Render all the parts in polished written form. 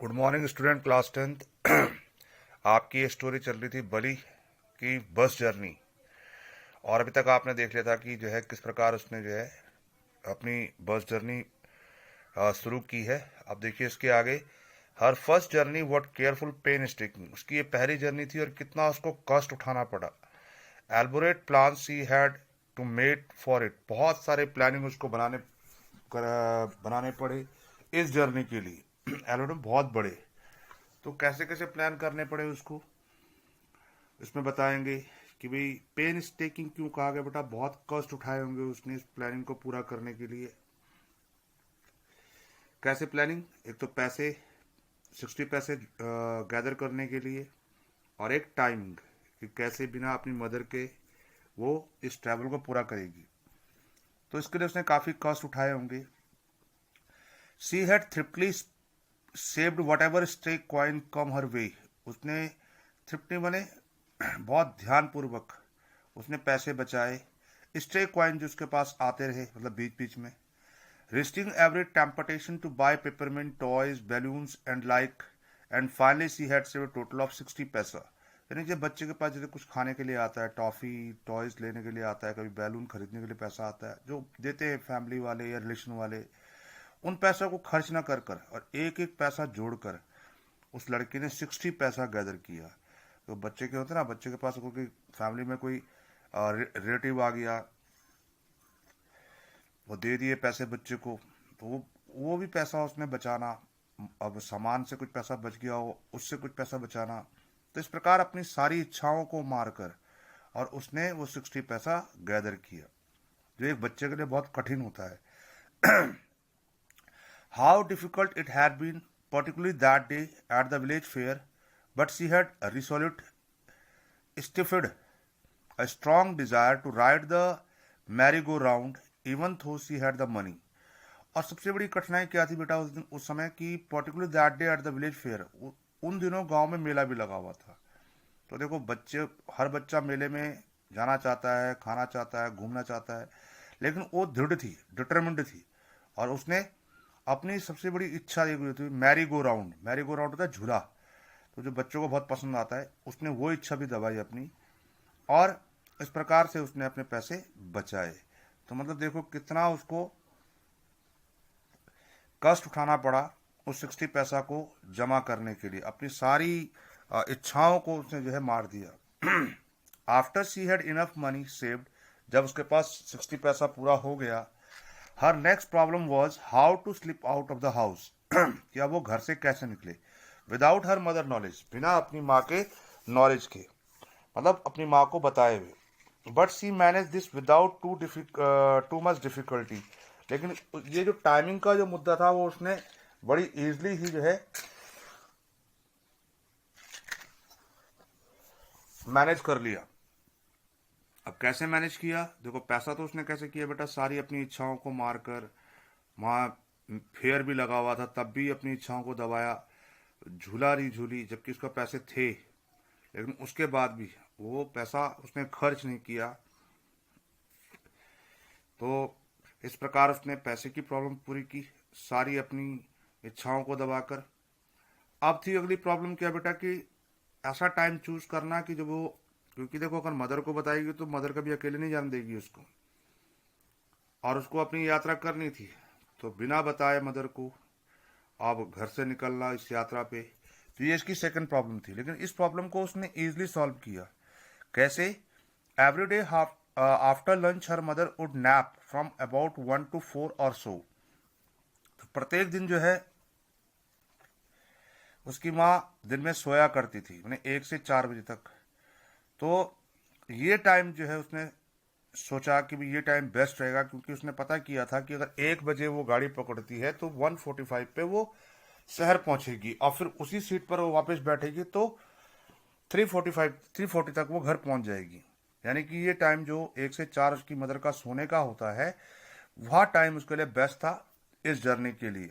Good morning student, class 10th। आपकी ये story चल रही थी बली की बस जर्नी। और अभी तक आपने देख लिया था कि जो है किस प्रकार उसने जो है अपनी बस जर्नी शुरू की है। अब देखिए इसके आगे। Her first journey what careful pain taking, उसकी ये पहली जर्नी थी और कितना उसको कष्ट उठाना पड़ा। Elaborate plan she had to made for it, बहुत सारे प्लानिंग उसको बनाने पड़े इस जर्नी के लिए। एल्बोरेट बहुत बड़े, तो कैसे कैसे प्लान करने पड़े उसको इसमें बताएंगे कि भाई पेन स्टेकिंग क्यों कहा गया। बेटा बहुत कष्ट उठाए होंगे उसने इस प्लानिंग को पूरा करने के लिए। कैसे प्लानिंग, एक तो पैसे 60 पैसे गैदर करने के लिए, और एक टाइमिंग कि कैसे बिना अपनी मदर के वो इस ट्रैवल को पूरा करेगी। तो इसके लिए उसने काफ़ी कष्ट उठाए होंगे। She had thriftily saved whatever stray coin come her way, उसने थ्रिफ्टली बने बहुत ध्यानपूर्वक उसने पैसे बचाए, स्टे कॉइन जो उसके पास आते रहे, मतलब बीच बीच में। resisting every temptation to buy peppermint toys, balloons and like, and finally she had saved a total of 60 पैसा। यानी जब बच्चे के पास जैसे कुछ खाने के लिए आता है, टॉफी टॉयज लेने के लिए आता है, कभी बैलून खरीदने के लिए पैसा आता है जो देते हैं फैमिली वाले या रिलेशन वाले, उन पैसों को खर्च ना कर कर और एक एक पैसा जोड़कर उस लड़की ने 60 पैसा गैदर किया। तो बच्चे के होते ना, बच्चे के पास कोई फैमिली में कोई रिलेटिव आ गया, वो दे दिए पैसे बच्चे को, तो वो भी पैसा उसने बचाना। अब सामान से कुछ पैसा बच गया हो, उससे कुछ पैसा बचाना। तो इस प्रकार अपनी सारी इच्छाओं को मारकर और उसने वो 60 पैसा गैदर किया, जो एक बच्चे के लिए बहुत कठिन होता है। How difficult it had been particularly that day at the village fair, but she had resolute stiffed a strong desire to ride the merry-go-round even though she had the money। और सबसे बड़ी कठिनाई क्या थी बेटा उस दिन, उस समय की, particular that day at the village fair, उन दिनों गांव में मेला भी लगा हुआ था। तो देखो बच्चे, हर बच्चा मेले में जाना चाहता है, खाना चाहता है, घूमना चाहता है, लेकिन वो दृढ़ थी, डिटरमिन्ड थी। और उसने अपनी सबसे बड़ी इच्छा एक हुई थी, merry go round. Merry go round होता है झूला, तो जो बच्चों को बहुत पसंद आता है, उसने वो इच्छा भी दबाई अपनी, और इस प्रकार से उसने अपने पैसे बचाए। तो मतलब देखो कितना उसको कष्ट उठाना पड़ा उस 60 पैसा को जमा करने के लिए, अपनी सारी इच्छाओं को उसने जो है मार दिया। After she had enough money saved, जब उसके पास 60 पैसा पूरा हो गया, her next problem was how to slip out of the house. कि अब वो घर से कैसे निकले, विदाउट हर मदर नॉलेज, बिना अपनी माँ के नॉलेज के, मतलब अपनी माँ को बताए हुए। But she manage this without too much difficulty, लेकिन ये जो टाइमिंग का जो मुद्दा था वो उसने बड़ी इजीली ही जो है मैनेज कर लिया। अब कैसे मैनेज किया, देखो पैसा तो उसने कैसे किया बेटा, सारी अपनी इच्छाओं को मारकर, वहाँ फेयर भी लगा हुआ था तब भी अपनी इच्छाओं को दबाया, झूला रही झूली जबकि उसका पैसे थे, लेकिन उसके बाद भी वो पैसा उसने खर्च नहीं किया। तो इस प्रकार उसने पैसे की प्रॉब्लम पूरी की, सारी अपनी इच्छाओं को दबाकर। अब थी अगली प्रॉब्लम क्या बेटा, कि ऐसा टाइम चूज करना कि जब वो, क्योंकि देखो अगर मदर को बताएगी तो मदर कभी अकेले नहीं जाने देगी उसको, और उसको अपनी यात्रा करनी थी, तो बिना बताए मदर को अब घर से निकलना इस यात्रा पे। तो ये इसकी सेकंड प्रॉब्लम थी, लेकिन इस प्रॉब्लम को उसने इजीली सॉल्व किया। कैसे, every day after lunch her mother would nap from about 1 to 4 और सो। तो प्रत्येक दिन जो है उसकी माँ दिन में सोया करती थी, मैंने 1 से 4 बजे तक। तो ये टाइम जो है उसने सोचा कि भी ये टाइम बेस्ट रहेगा, क्योंकि उसने पता किया था कि अगर 1 बजे वो गाड़ी पकड़ती है तो 1:45 पे वो शहर पहुंचेगी, और फिर उसी सीट पर वो वापस बैठेगी तो 3:40 तक वो घर पहुंच जाएगी। यानी कि ये टाइम जो 1 से 4 उसकी मदर का सोने का होता है, वह टाइम उसके लिए बेस्ट था इस जर्नी के लिए।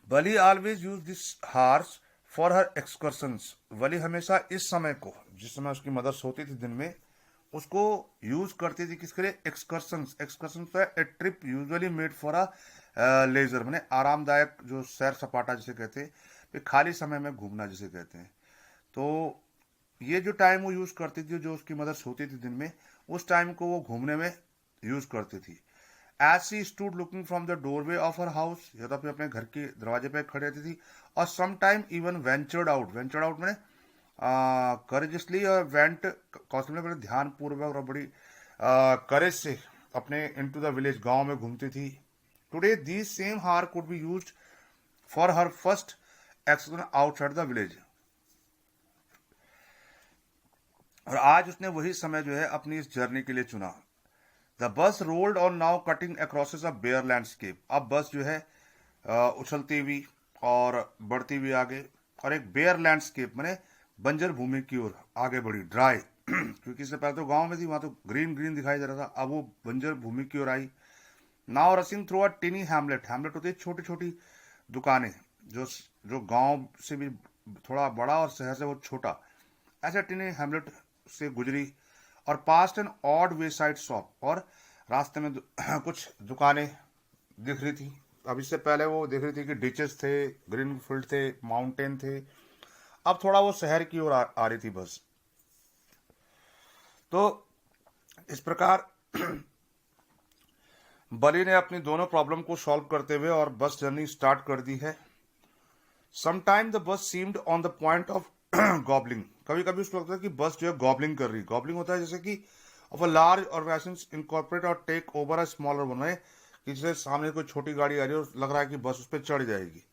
Valli always use this hours for her excursions, Valli हमेशा इस समय को, जिस समय उसकी मदर सोती थी दिन में, उसको यूज करती थी किसके लिए, एक्सकर्शंस। एक्सकर्शंस है a trip usually made for a leisure माने आरामदायक जो सैर सपाटा जिसे कहते हैं, फिर खाली समय में घूमना जिसे कहते हैं। तो ये जो टाइम वो यूज करती थी, जो उसकी मदर सोती थी दिन में, उस टाइम को वो घूमने में यूज करती थी। As she stood looking from the doorway of her house, या तो अपने घर के दरवाजे पे खड़ी रहती थी, और some time even ventured out में करेजसली, और वेंट कौशल में ध्यान पूर्वक और बड़ी करेज से अपने इनटू द विलेज, गांव में घूमती थी। टुडे दीज सेम हार could be used for her first explore outside the village. और आज उसने वही समय जो है अपनी इस जर्नी के लिए चुना। The bus rolled on now cutting across a bare landscape. अब बस जो है उछलती हुई और बढ़ती हुई आगे, और एक बेयर लैंडस्केप माने बंजर भूमि की ओर आगे बढ़ी, ड्राई क्योंकि इससे पहले तो गांव में थी, वहां तो ग्रीन ग्रीन दिखाई दे रहा था, अब वो बंजर भूमि की ओर आई। Now rushing through a tiny hamlet, hamlet होती है छोटी छोटी दुकानें, जो जो गांव से भी थोड़ा बड़ा और शहर से वो छोटा, ऐसे टिनी हैमलेट से गुजरी। और past and odd way side shop, और रास्ते में कुछ दुकानें दिख रही थी। अब इससे पहले वो देख रही थी कि डिचेस थे, ग्रीन फील्ड थे, माउंटेन थे, अब थोड़ा वो शहर की ओर आ रही थी बस। तो इस प्रकार बली ने अपनी दोनों प्रॉब्लम को सॉल्व करते हुए और बस जर्नी स्टार्ट कर दी है। Sometime the bus seemed on the point of gobbling, कभी कभी उसको लगता है कि बस जो है गॉबलिंग कर रही। गॉबलिंग होता है जैसे कि of a large organisation incorporate और take over a smaller one, है कि जैसे सामने कोई छोटी गाड़ी आ रही है और लग रहा है कि बस उस पर चढ़ जाएगी।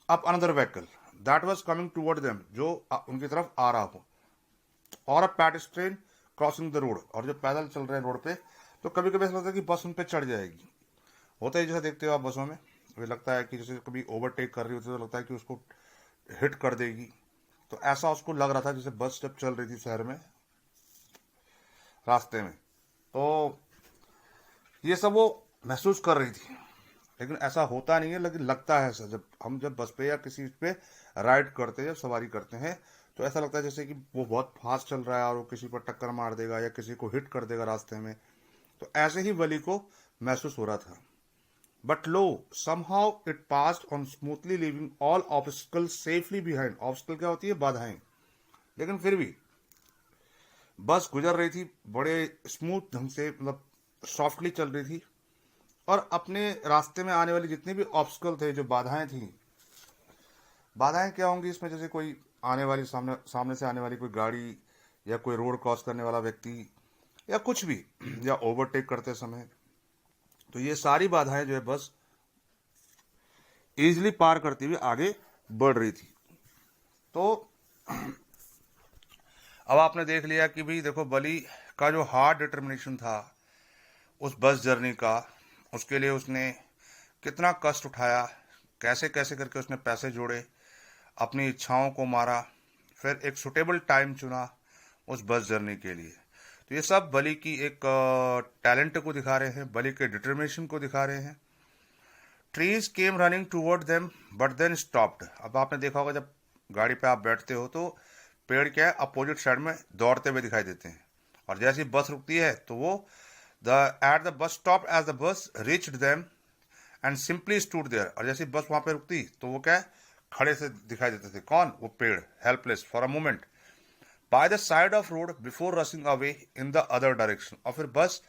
अब another vehicle that was coming toward them, जो उनकी तरफ आ रहा हो, और अ पेडेस्ट्रियन क्रॉसिंग द रोड, और जो पैदल चल रहे हैं रोड पे, तो कभी कभी ऐसा लगता है कि बस उन पे चढ़ जाएगी। होता है जैसे देखते हो आप बसों में, मुझे लगता है कि जैसे कभी ओवरटेक कर रही होती है तो लगता है कि उसको हिट कर देगी। तो ऐसा उसको लग रहा था जैसे बस जब चल रही थी शहर में रास्ते में, तो ये सब वो महसूस कर रही थी। लेकिन ऐसा होता नहीं है, लेकिन लगता है ऐसा, जब बस पे या किसी पे राइड करते हैं या सवारी करते हैं, तो ऐसा लगता है जैसे कि वो बहुत फास्ट चल रहा है और वो किसी पर टक्कर मार देगा या किसी को हिट कर देगा रास्ते में। तो ऐसे ही वली को महसूस हो रहा था। But low somehow it passed on smoothly, living all obstacle safely behind. Obstacle क्या होती है? बाधाएं। लेकिन फिर भी बस गुजर रही थी बड़े स्मूथ ढंग से, मतलब सॉफ्टली चल रही थी, और अपने रास्ते में आने वाली जितने भी ऑब्स्टिकल थे, जो बाधाएं थी, बाधाएं क्या होंगी इसमें? जैसे कोई आने वाली सामने से आने वाली कोई गाड़ी, या कोई रोड क्रॉस करने वाला व्यक्ति, या कुछ भी, या ओवरटेक करते समय, तो ये सारी बाधाएं जो है बस इजीली पार करती हुई आगे बढ़ रही थी। तो अब आपने देख लिया कि भाई देखो, बली का जो हार्ड डिटर्मिनेशन था उस बस जर्नी का, उसके लिए उसने कितना कष्ट उठाया, कैसे कैसे करके उसने पैसे जोड़े, अपनी इच्छाओं को मारा, फिर एक सुटेबल टाइम चुना उस बस जर्नी के लिए। तो ये सब बली की एक टैलेंट को दिखा रहे हैं, बली के डिटर्मिनेशन को दिखा रहे हैं। Trees came running toward them but then stopped. अब आपने देखा होगा जब गाड़ी पे आप बैठते हो तो पेड़ क्या है, अपोजिट साइड में दौड़ते हुए दिखाई देते हैं, और जैसे ही बस रुकती है तो वो at the bus stop as the bus reached them and simply stood there. और जैसे बस वहां पे रुकती तो वो क्या है, खड़े से दिखाई देते थे। कौन? वो पेड़, helpless for a moment by the side of road before rushing away in the other direction. और फिर बस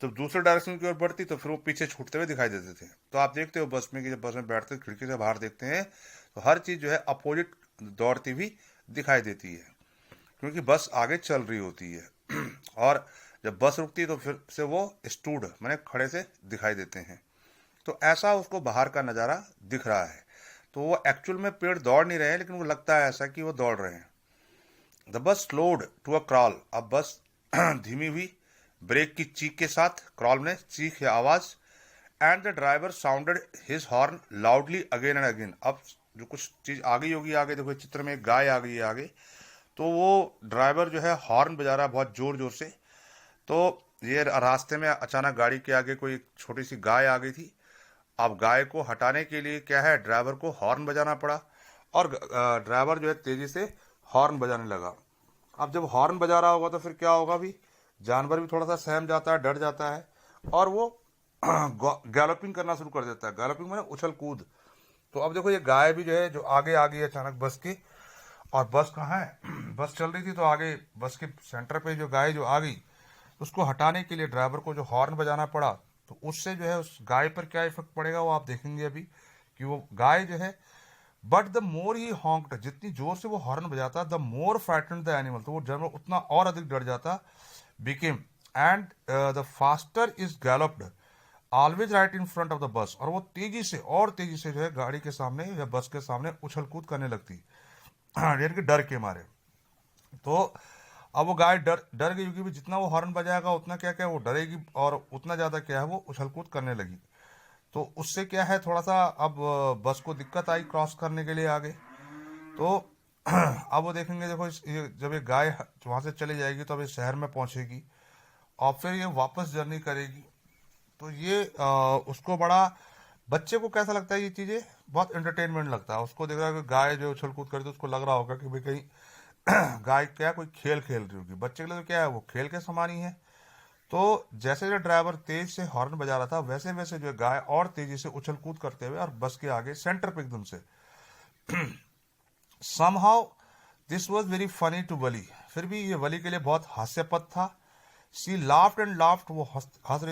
तो दूसरे डायरेक्शन की ओर बढ़ती तो फिर वो पीछे छूटते हुए दिखाई देते थे। तो आप देखते हो बस में कि जब बस में बैठते खिड़की से बाहर देखते हैं तो हर चीज जो है अपोजिट दौड़ती हुई दिखाई देती है, क्योंकि बस आगे चल रही होती है। और जब बस रुकती है तो फिर से वो स्टूड माने खड़े से दिखाई देते हैं। तो ऐसा उसको बाहर का नज़ारा दिख रहा है। तो वो एक्चुअल में पेड़ दौड़ नहीं रहे हैं, लेकिन वो लगता है ऐसा कि वो दौड़ रहे हैं। The bus slowed to a crawl. अब बस धीमी हुई ब्रेक की चीख के साथ, क्रॉल में चीख या आवाज। And the driver sounded his horn loudly again and again. अब जो कुछ चीज आ गई होगी आगे, देखो चित्र में एक गाय आ गई है आगे, तो वो ड्राइवर जो है हॉर्न बजा रहा है बहुत जोर जोर से। तो ये रास्ते में अचानक गाड़ी के आगे कोई छोटी सी गाय आ गई थी। अब गाय को हटाने के लिए क्या है, ड्राइवर को हॉर्न बजाना पड़ा, और ड्राइवर जो है तेजी से हॉर्न बजाने लगा। अब जब हॉर्न बजा रहा होगा तो फिर क्या होगा भी, जानवर भी थोड़ा सा सहम जाता है, डर जाता है, और वो गैलोपिंग करना शुरू कर देता है। गैलोपिंग माने उछल कूद। तो अब देखो ये गाय भी जो है जो आगे आ गई अचानक बस की, और बस कहाँ है बस चल रही थी तो आगे बस के सेंटर पे जो गाय जो आ गई, उसको हटाने के लिए ड्राइवर को जो हॉर्न बजाना पड़ा, तो उससे जो है उस गाय पर क्या इफेक्ट पड़ेगा वो आप देखेंगे अभी, कि वो गाय जो है, बट द मोर ही हॉन्क्ड, जितनी जोर से वो हॉर्न बजाता the more frightened the animal, तो वो जानवर उतना और अधिक डर जाता, became, and the faster is galloped always right in front of the bus, और वो तेजी से और तेजी से जो है गाड़ी के सामने या बस के सामने उछल कूद करने लगती यानी कि डर के मारे। तो अब वो गाय डर डर गई, क्योंकि जितना वो हॉर्न बजाएगा उतना क्या क्या वो डरेगी, और उतना ज्यादा क्या है वो उछल कूद करने लगी। तो उससे क्या है थोड़ा सा अब बस को दिक्कत आई क्रॉस करने के लिए आगे। तो अब वो देखेंगे, देखो जब ये गाय वहां से चली जाएगी तो अब ये शहर में पहुंचेगी और फिर ये वापस जर्नी करेगी। तो ये उसको बड़ा, बच्चे को कैसा लगता है ये चीजें, बहुत एंटरटेनमेंट लगता है उसको, देख रहा है कि गाय जो उछल कूद करती है, तो उसको लग रहा होगा कि भाई कहीं गाय क्या कोई खेल खेल रही होगी। बच्चे के लिए तो क्या है वो खेल के समान ही है। तो जैसे जो ड्राइवर तेज से हॉर्न बजा रहा था, वैसे वैसे जो है गाय और तेजी से उछल कूद करते हुए और बस के आगे सेंटर पे एकदम से, somehow this was very funny to Valli, फिर भी ये वली के लिए बहुत हास्यपद था। सी लाफ्ड एंड लाफ्ड, वो हंस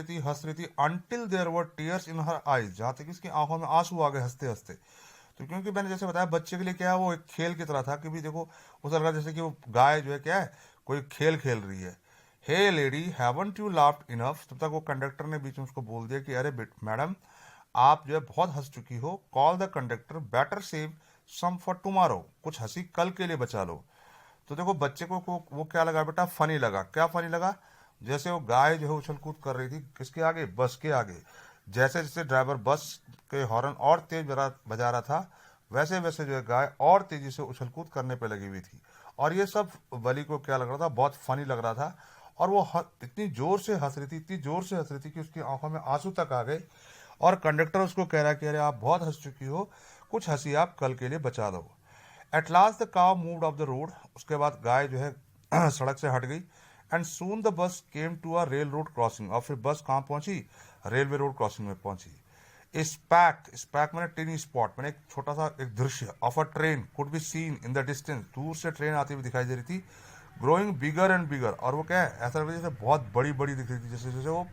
रही थी until there were tears in her eyes, जहां तक इसकी आंखों में आंसू आ गए हंसते हंसते। तो क्योंकि मैंने जैसे बताया बच्चे के लिए क्या है वो एक खेल की तरह था, कि भी देखो उसे लग रहा जैसे कि वो गाय जो है क्या है कोई खेल खेल रही है। Hey lady haven't you laughed enough, तब तक वो कंडक्टर ने बीच में उसको बोल दिया कि अरे मैडम आप जो है बहुत हंस चुकी हो, call the conductor, better save some for tomorrow, कुछ हंसी कल के लिए बचा लो। तो देखो बच्चे को वो क्या लगा बेटा, फनी लगा। क्या फनी लगा, जैसे वो गाय जो है उछल कूद कर रही थी किसके आगे, बस के आगे, जैसे जैसे ड्राइवर बस के हॉर्न और तेज बजा रहा था, वैसे वैसे जो है गाय और तेजी से उछल कूद करने पे लगी हुई थी। और ये सब बलि को क्या लग रहा था, बहुत फनी लग रहा था। और वो इतनी जोर से हंस रही थी, इतनी जोर से हंस रही थी कि उसकी आंखों में आंसू तक आ गए। और कंडक्टर उसको कह रहा है कि अरे आप बहुत हंस चुकी हो, कुछ हंसी आप कल के लिए बचा लो। एट लास्ट द काव मूव्ड ऑफ द रोड, उसके बाद गाय जो है सड़क से हट गई। And soon the bus came to a railroad crossing, और फिर बस कहाँ पहुंची, रेलवे रोड क्रॉसिंग में पहुंची। स्पैक मैंने टेनी स्पॉट, मैंने एक छोटा सा एक दृश्य of a train could be seen in the distance, दूर से ट्रेन आती हुई दिखाई दे रही थी। ग्रोइंग बिगर एंड बिगर, और वो क्या है ऐसा लग रहा था जैसे बहुत बड़ी बड़ी दिख रही थी, जैसे जैसे वो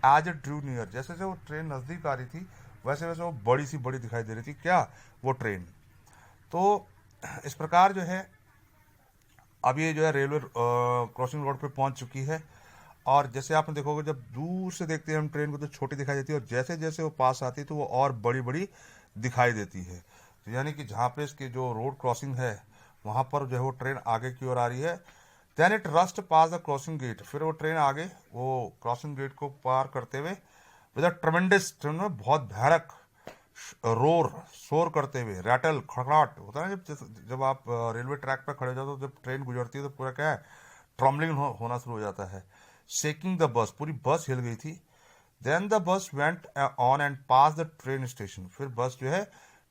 एज ए ड्रू नियर, जैसे जैसे वो ट्रेन नजदीक आ रही थी वैसे वैसे वो बड़ी सी बड़ी दिखाई दे रही थी क्या, वो ट्रेन। तो इस प्रकार जो है अब ये जो है रेलवे क्रॉसिंग रोड पे पहुंच चुकी है। और जैसे आपने देखोगे जब दूर से देखते हैं हम ट्रेन को तो छोटी दिखाई देती है, और जैसे जैसे वो पास आती है तो वो और बड़ी बड़ी दिखाई देती है। तो यानी कि जहाँ पे इसकी जो रोड क्रॉसिंग है वहां पर जो है वो ट्रेन आगे की ओर आ रही है। Then it rushed pass the crossing gate, फिर वो ट्रेन आगे वो क्रॉसिंग गेट को पार करते हुए विद अ ट्रमेंडस, ट्रेन में बहुत भयानक रोर शोर करते हुए, रैटल खड़खड़ाहट होता है ना, जब आप रेलवे ट्रैक पर खड़े हो जाते हो, जब ट्रेन गुजरती है तो पूरा क्या है ट्रम्बलिंग होना शुरू हो जाता है। शेकिंग द बस, पूरी बस हिल गई थी। Then the bus went on and pass the train station, फिर बस जो है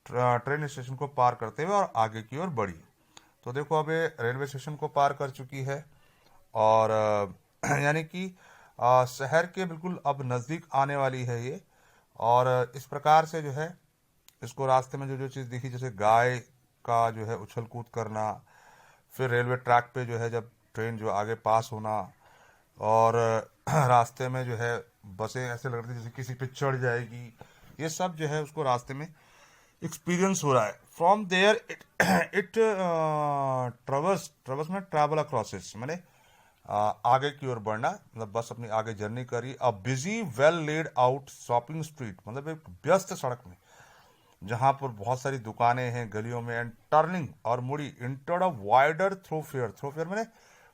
ट्रेन स्टेशन को पार करते हुए और आगे की ओर बढ़ी। तो देखो अब ये रेलवे स्टेशन को पार कर चुकी है, और यानी कि शहर के बिल्कुल अब नज़दीक आने वाली है ये। और इस प्रकार से जो है इसको रास्ते में जो जो चीज़ दिखी, जैसे गाय का जो है उछल कूद करना, फिर रेलवे ट्रैक पे जो है जब ट्रेन जो आगे पास होना, और रास्ते में जो है बसें ऐसे लग रही थी जैसे किसी पे चढ़ जाएगी, ये सब जो है उसको रास्ते में एक्सपीरियंस हो रहा है। From there it it travels, travels में ट्रैवल अक्रॉसेस मैंने आगे की ओर बढ़ना, मतलब बस अपनी आगे जर्नी करी। A busy well laid out shopping street, मतलब एक व्यस्त सड़क में जहां पर बहुत सारी दुकानें हैं गलियों में, एंड टर्निंग और मुड़ी इंटर्ड अ वाइडर थ्रोफेयर, थ्रोफेयर मैंने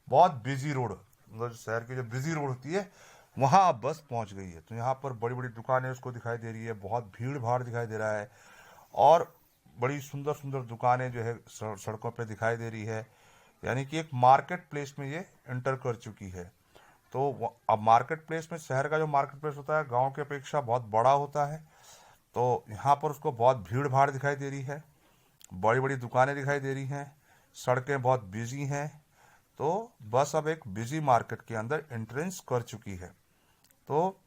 बहुत बिजी रोड, मतलब शहर की जो बिजी रोड होती है वहां अब बस पहुंच गई है। तो यहाँ पर बड़ी बड़ी दुकानें उसको दिखाई दे रही है, बहुत भीड़ भाड़ दिखाई दे रहा है, और बड़ी सुंदर सुंदर दुकानें जो है सड़कों पे दिखाई दे रही है। यानी कि एक मार्केट प्लेस में ये एंटर कर चुकी है। तो अब मार्केट प्लेस में, शहर का जो मार्केट प्लेस होता है गांव की अपेक्षा बहुत बड़ा होता है, तो यहाँ पर उसको बहुत भीड़ भाड़ दिखाई दे रही है, बड़ी बड़ी दुकानें दिखाई दे रही हैं, सड़कें बहुत बिजी हैं। तो बस अब एक बिजी मार्केट के अंदर एंट्रेंस कर चुकी है। तो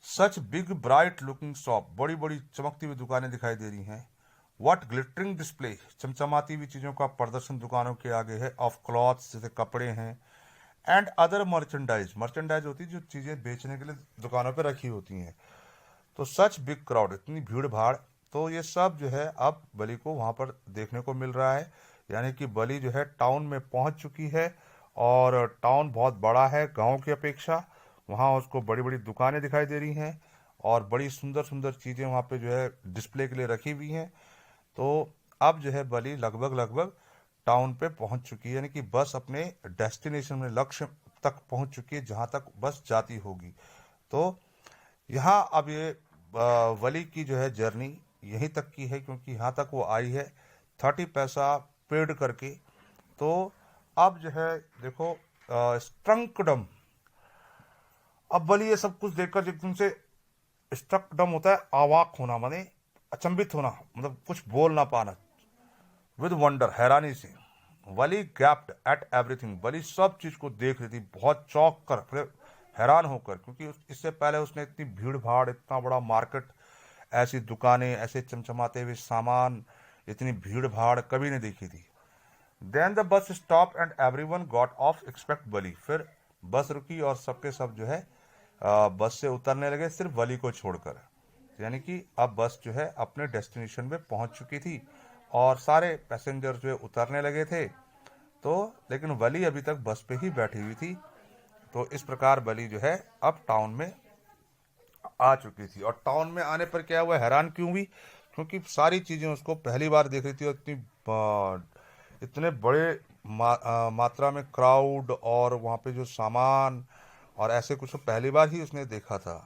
such big bright looking shop, बड़ी बड़ी चमकती हुई दुकानें दिखाई दे रही हैं। व्हाट ग्लिटरिंग डिस्प्ले, चमचमाती हुई चीज़ों का प्रदर्शन दुकानों के आगे है। ऑफ क्लॉथ्स, जैसे कपड़े हैं। एंड अदर मर्चेंडाइज, मर्चेंडाइज होती है जो चीज़ें बेचने के लिए दुकानों पर रखी होती हैं। तो सच बिग क्राउड, इतनी भीड़ भाड़। तो ये सब जो है अब बलि को वहाँ पर देखने को मिल रहा है। यानी कि बलि जो है टाउन में पहुँच चुकी है, और टाउन बहुत बड़ा है गांव की अपेक्षा। वहाँ उसको बड़ी बड़ी दुकानें दिखाई दे रही हैं, और बड़ी सुंदर सुंदर चीज़ें वहाँ पे जो है डिस्प्ले के लिए रखी हुई हैं। तो अब जो है बलि लगभग लगभग टाउन पे पहुंच चुकी है, यानी कि बस अपने डेस्टिनेशन में, लक्ष्य तक पहुंच चुकी है जहां तक बस जाती होगी। तो यहाँ अब ये वली की जो है जर्नी यहीं तक की है, क्योंकि यहाँ तक वो आई है 30 पैसा पेड करके। तो अब जो है देखो, स्ट्रंकडम, अब बलि ये सब कुछ देखकर एकदम से स्ट्रकडम होता है अवाक होना, माने अचंभित होना, मतलब कुछ बोल ना पाना। विद वंडर, हैरानी से। वली गैप्ड एट एवरीथिंग, वली सब चीज को देख रही थी बहुत चौंक कर, फिर हैरान होकर, क्योंकि इससे पहले उसने इतनी भीड़ भाड़, इतना बड़ा मार्केट, ऐसी दुकानें, ऐसे चमचमाते हुए सामान, इतनी भीड़ भाड़ कभी नहीं देखी थी। Then the bus stop and everyone got off except Valli, फिर बस रुकी और सबके सब जो है बस से उतरने लगे, सिर्फ वली को छोड़कर। यानी कि अब बस जो है अपने डेस्टिनेशन पे पहुंच चुकी थी, और सारे पैसेंजर जो है उतरने लगे थे। तो लेकिन वली अभी तक बस पे ही बैठी हुई थी। तो इस प्रकार बली जो है अब टाउन में आ चुकी थी। और टाउन में आने पर क्या हुआ, हैरान क्यों हुई, क्योंकि सारी चीज़ें उसको पहली बार देख रही थी, और इतने बड़े मात्रा में क्राउड, और वहाँ पे जो सामान और ऐसे कुछ पहली बार ही उसने देखा था।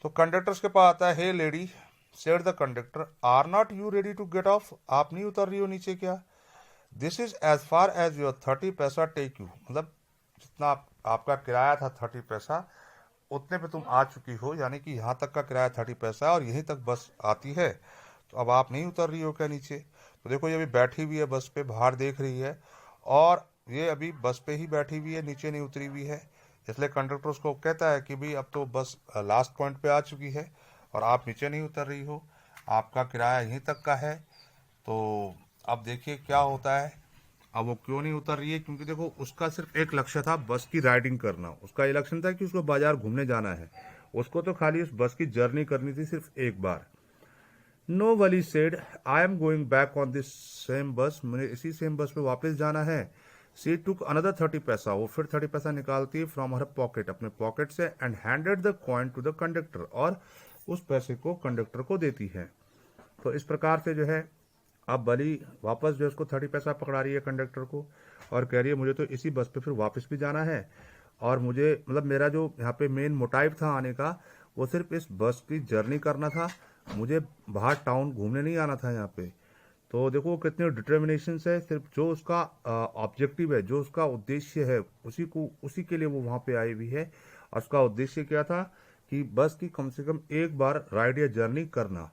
तो कंडक्टर्स के पास आता है, hey lady, said the conductor, are not you ready to get off, आप नहीं उतर रही हो नीचे क्या? This is as far as your 30 paisa take you, मतलब जितना आपका किराया था 30 पैसा, उतने पे तुम आ चुकी हो, यानी कि यहाँ तक का किराया 30 पैसा है, और यहीं तक बस आती है। तो अब आप नहीं उतर रही हो क्या नीचे? तो देखो ये अभी बैठी हुई है बस पे, बाहर देख रही है, और ये अभी बस पे ही बैठी हुई है, नीचे नहीं उतरी हुई है। इसलिए कंडक्टर उसको कहता है कि भाई अब तो बस लास्ट पॉइंट पे आ चुकी है, और आप नीचे नहीं उतर रही हो, आपका किराया यहीं तक का है। तो अब देखिए क्या होता है। अब वो क्यों नहीं उतर रही है, क्योंकि देखो उसका सिर्फ एक लक्ष्य था, बस की राइडिंग करना। उसका ये लक्ष्य था कि उसको बाजार घूमने जाना है, उसको तो खाली उस बस की जर्नी करनी थी सिर्फ एक बार। No, Valli said, I am going back on this same bus, मुझे इसी सेम बस पे वापस जाना है। सी टुक अनदर 30 पैसा, वो फिर 30 पैसा निकालती है फ्रॉम हर पॉकेट, अपने पॉकेट से, and handed the coin to the conductor, और उस पैसे को कंडक्टर को देती है। तो इस प्रकार से जो है अब बली वापस जो है उसको 30 पैसा पकड़ा रही है कंडक्टर को, और कह रही है मुझे तो इसी बस पे फिर वापस भी जाना है, और मुझे मतलब मेरा जो यहाँ पे मेन मोटाइव था आने का, वो सिर्फ इस बस की जर्नी करना था, मुझे बाहर टाउन घूमने नहीं आना था यहाँ पे। तो देखो कितने डिटर्मिनेशन से, सिर्फ जो उसका ऑब्जेक्टिव है, जो उसका उद्देश्य है, उसी के लिए वो वहाँ पे आई हुई है। और उसका उद्देश्य क्या था कि बस की कम से कम एक बार राइड या जर्नी करना।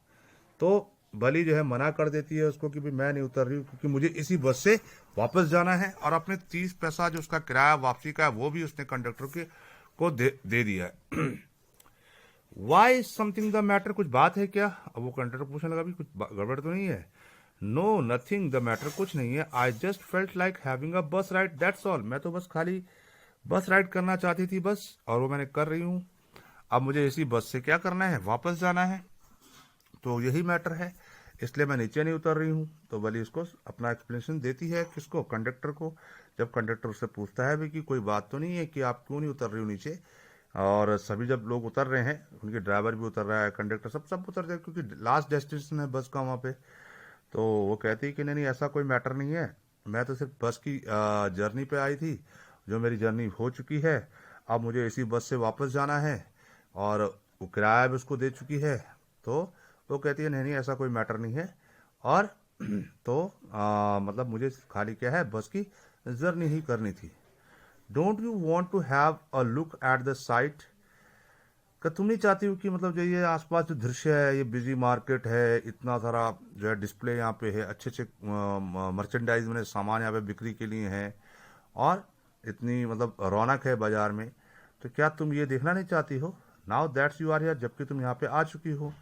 तो बली जो है मना कर देती है उसको कि भाई मैं नहीं उतर रही हूँ, क्योंकि मुझे इसी बस से वापस जाना है, और अपने 30 पैसा जो उसका किराया वापसी का है वो भी उसने कंडक्टर के को दे दिया है। Why is something the matter, कुछ बात है क्या? अब वो कंडक्टर पूछने लगा भी कुछ गड़बड़ तो नहीं है? नो, नथिंग द मैटर, कुछ नहीं है। I just felt like having a बस राइड, दैट्स ऑल, मैं तो बस खाली बस राइड करना चाहती थी बस, और वो मैंने कर रही हूँ। अब मुझे इसी बस से क्या करना है, वापस जाना है, तो यही मैटर है, इसलिए मैं नीचे नहीं उतर रही हूँ। तो बली उसको अपना एक्सप्लेनेशन देती है, किसको, कंडक्टर को। जब कंडक्टर उससे पूछता है भी कि कोई बात तो नहीं है कि आप क्यों नहीं उतर रही हो नीचे, और सभी जब लोग उतर रहे हैं, उनके ड्राइवर भी उतर रहा है, कंडक्टर सब उतर रहे हैं, क्योंकि लास्ट डेस्टिनेशन है बस का वहाँ पे। तो वो कहती है कि नहीं नहीं ऐसा कोई मैटर नहीं है, मैं तो सिर्फ बस की जर्नी पे आई थी, जो मेरी जर्नी हो चुकी है, अब मुझे इसी बस से वापस जाना है, और वो किराया भी उसको दे चुकी है। तो वो कहती है नहीं नहीं ऐसा कोई मैटर नहीं है, और तो मतलब मुझे खाली क्या है, बस की जर्नी ही करनी थी। Don't you want to have a look at the sight, क्या तुम नहीं चाहती हो कि मतलब जो ये आसपास जो दृश्य है, ये बिजी मार्केट है, इतना सारा जो है डिस्प्ले यहाँ पे है, अच्छे अच्छे मर्चेंडाइज में सामान यहाँ पे बिक्री के लिए है, और इतनी मतलब रौनक है बाजार में, तो क्या तुम ये देखना नहीं चाहती हो? Now that's you are here, जबकि तुम यहाँ पे आ चुकी हो।